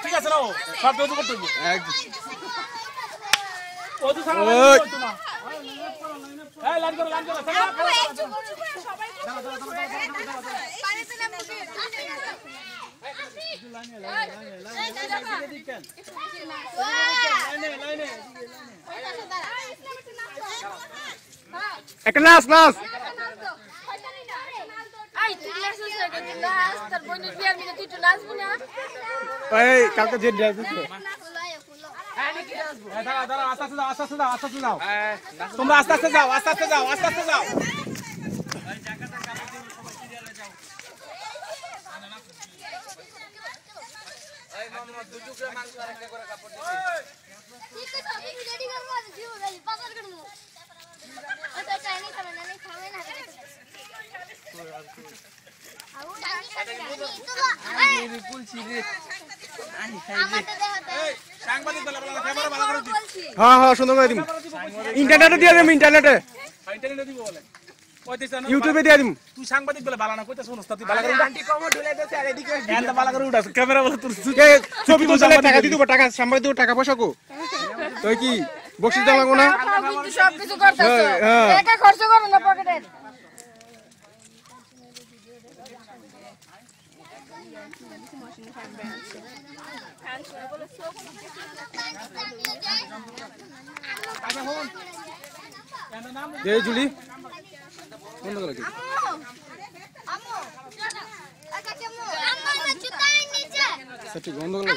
ঠিক আছে না সব কিছু করতে হবে ও তো সারা করতে না এই লাইন করো সবাই পানিতে নাম মুখে একটা নাচ নাচ কালকে যে ড্রেস দিচ্ছে আস্তে যাও তোমরা আস্তে যাও এই মোহাম্মদ দুটো করে মাংস আর একটা করে কাপড় দিবি ঠিক আছে আমি রেডি করব দিব গালি পাকার করব আচ্ছা চাইনি খাবে না সাংবাদিক বলা ক্যামেরা ভালো করে দিই হ্যাঁ হ্যাঁ সুন্দর করে দিম ইন্টারনেটে দিয়ে দিম ইন্টারনেটে দিব বলে ইউটিউবে দিয়ে দিম তুই সাংবাদিক বলে বালা না কইতা শুনছ তুই বালা করে আন্টি কমো ঢুলে দেছে আর এদিকে গানটা বালা করে উঠাস ক্যামেরা বলে তোর ছবি তুলতে টাকা দিতে হবে টাকা সাংবাদিক দিব টাকা পয়সা কো তুই কি বকশিশ দাও লাগো না কিন্তু সব কিছু করতেছ টাকা খরচ করো না পকেটে দে জুলি বন্ধ করে কি আম্মু আম্মু আমার জুতা নিচে আচ্ছা ঠিক বন্ধ করে